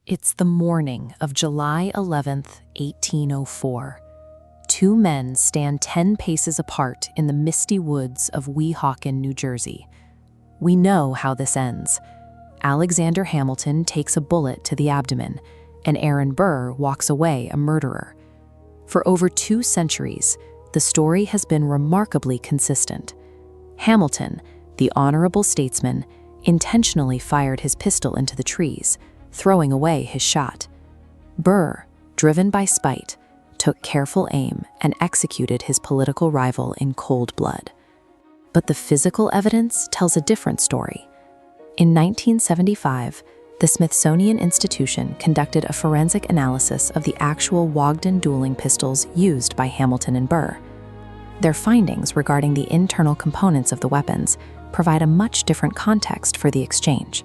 It's the morning of July 11th, 1804. Two men stand 10 paces apart in the misty woods of Weehawken, New Jersey. We know how this ends. Alexander Hamilton takes a bullet to the abdomen, and Aaron Burr walks away a murderer. For over 2 centuries, the story has been remarkably consistent. Hamilton, the honorable statesman, intentionally fired his pistol into the trees, throwing away his shot. Burr, driven by spite, took careful aim and executed his political rival in cold blood. But the physical evidence tells a different story. In 1975, the Smithsonian Institution conducted a forensic analysis of the actual Wogdon dueling pistols used by Hamilton and Burr. Their findings regarding the internal components of the weapons provide a much different context for the exchange.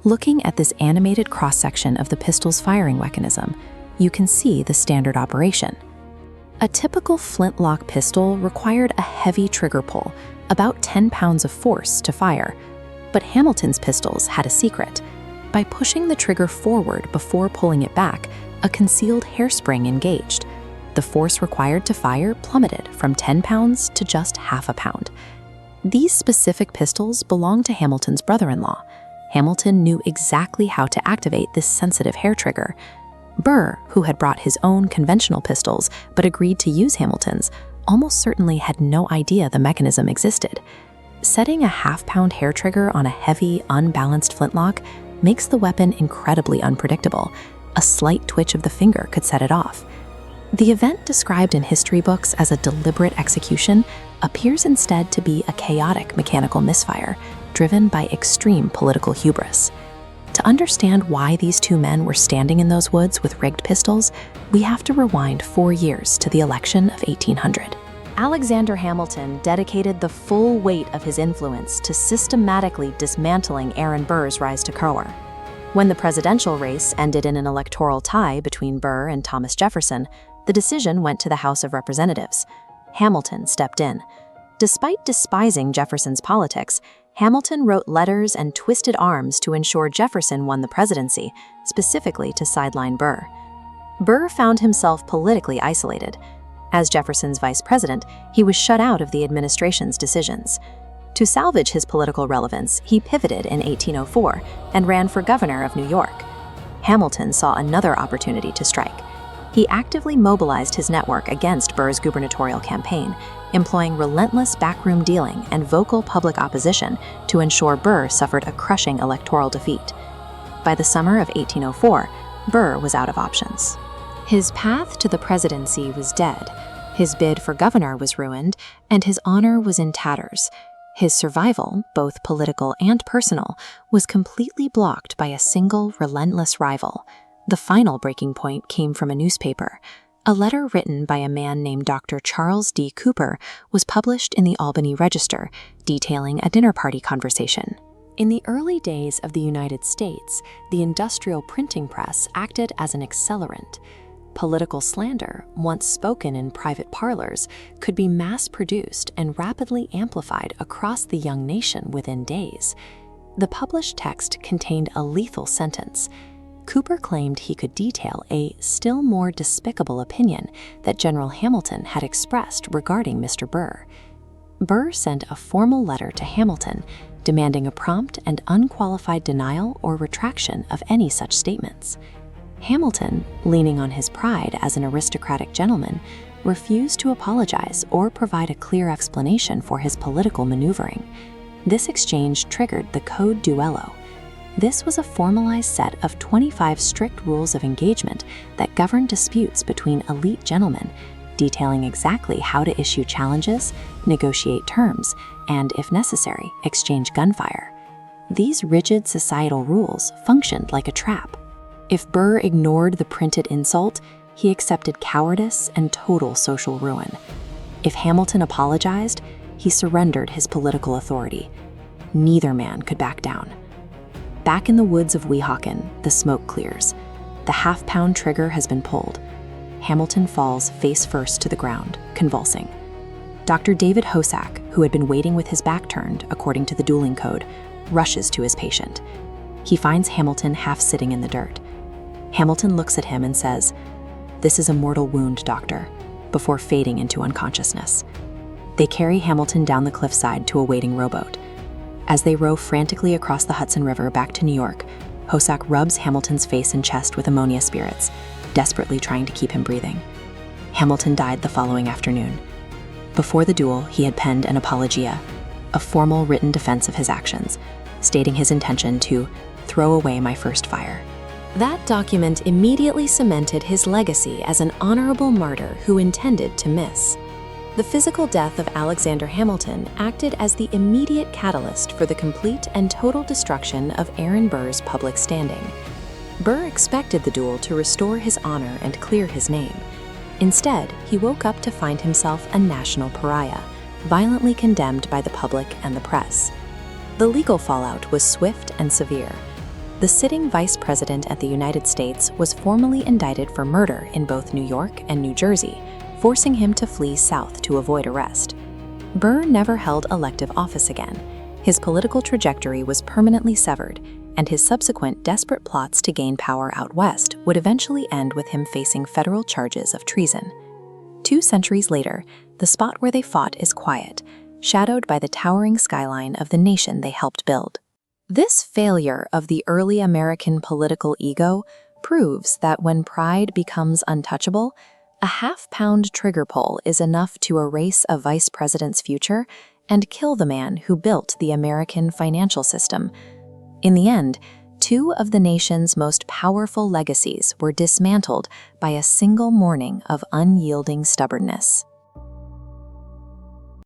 Looking at this animated cross-section of the pistol's firing mechanism, you can see the standard operation. A typical flintlock pistol required a heavy trigger pull, about 10 pounds of force to fire, but Hamilton's pistols had a secret. By pushing the trigger forward before pulling it back, a concealed hairspring engaged. The force required to fire plummeted from 10 pounds to just half a pound. These specific pistols belonged to Hamilton's brother-in-law. Hamilton knew exactly how to activate this sensitive hair trigger. Burr, who had brought his own conventional pistols but agreed to use Hamilton's, almost certainly had no idea the mechanism existed. Setting a half-pound hair trigger on a heavy, unbalanced flintlock makes the weapon incredibly unpredictable. A slight twitch of the finger could set it off. The event described in history books as a deliberate execution appears instead to be a chaotic mechanical misfire, driven by extreme political hubris. To understand why these two men were standing in those woods with rigged pistols, we have to rewind 4 years to the election of 1800. Alexander Hamilton dedicated the full weight of his influence to systematically dismantling Aaron Burr's rise to power. When the presidential race ended in an electoral tie between Burr and Thomas Jefferson, the decision went to the House of Representatives. Hamilton stepped in. Despite despising Jefferson's politics, Hamilton wrote letters and twisted arms to ensure Jefferson won the presidency, specifically to sideline Burr. Burr found himself politically isolated. As Jefferson's vice president, he was shut out of the administration's decisions. To salvage his political relevance, he pivoted in 1804 and ran for governor of New York. Hamilton saw another opportunity to strike. He actively mobilized his network against Burr's gubernatorial campaign, employing relentless backroom dealing and vocal public opposition to ensure Burr suffered a crushing electoral defeat. By the summer of 1804, Burr was out of options. His path to the presidency was dead, his bid for governor was ruined, and his honor was in tatters. His survival, both political and personal, was completely blocked by a single relentless rival. The final breaking point came from a newspaper. A letter written by a man named Dr. Charles D. Cooper was published in the Albany Register, detailing a dinner party conversation. In the early days of the United States, the industrial printing press acted as an accelerant. Political slander, once spoken in private parlors, could be mass-produced and rapidly amplified across the young nation within days. The published text contained a lethal sentence. Cooper claimed he could detail a still more despicable opinion that General Hamilton had expressed regarding Mr. Burr. Burr sent a formal letter to Hamilton demanding a prompt and unqualified denial or retraction of any such statements. Hamilton, leaning on his pride as an aristocratic gentleman, refused to apologize or provide a clear explanation for his political maneuvering. This exchange triggered the Code Duello. This was a formalized set of 25 strict rules of engagement that governed disputes between elite gentlemen, detailing exactly how to issue challenges, negotiate terms, and, if necessary, exchange gunfire. These rigid societal rules functioned like a trap. If Burr ignored the printed insult, he accepted cowardice and total social ruin. If Hamilton apologized, he surrendered his political authority. Neither man could back down. Back in the woods of Weehawken, the smoke clears. The half-pound trigger has been pulled. Hamilton falls face first to the ground, convulsing. Dr. David Hosack, who had been waiting with his back turned, according to the dueling code, rushes to his patient. He finds Hamilton half sitting in the dirt. Hamilton looks at him and says, "This is a mortal wound, doctor," before fading into unconsciousness. They carry Hamilton down the cliffside to a waiting rowboat. As they row frantically across the Hudson River back to New York, Hosack rubs Hamilton's face and chest with ammonia spirits, desperately trying to keep him breathing. Hamilton died the following afternoon. Before the duel, he had penned an apologia, a formal written defense of his actions, stating his intention to throw away my first fire. That document immediately cemented his legacy as an honorable martyr who intended to miss. The physical death of Alexander Hamilton acted as the immediate catalyst for the complete and total destruction of Aaron Burr's public standing. Burr expected the duel to restore his honor and clear his name. Instead, he woke up to find himself a national pariah, violently condemned by the public and the press. The legal fallout was swift and severe. The sitting vice president at the United States was formally indicted for murder in both New York and New Jersey, forcing him to flee south to avoid arrest. Burr never held elective office again. His political trajectory was permanently severed, and his subsequent desperate plots to gain power out west would eventually end with him facing federal charges of treason. 2 centuries later, the spot where they fought is quiet, shadowed by the towering skyline of the nation they helped build. This failure of the early American political ego proves that when pride becomes untouchable, a half-pound trigger pull is enough to erase a vice president's future and kill the man who built the American financial system. In the end, 2 of the nation's most powerful legacies were dismantled by a single morning of unyielding stubbornness.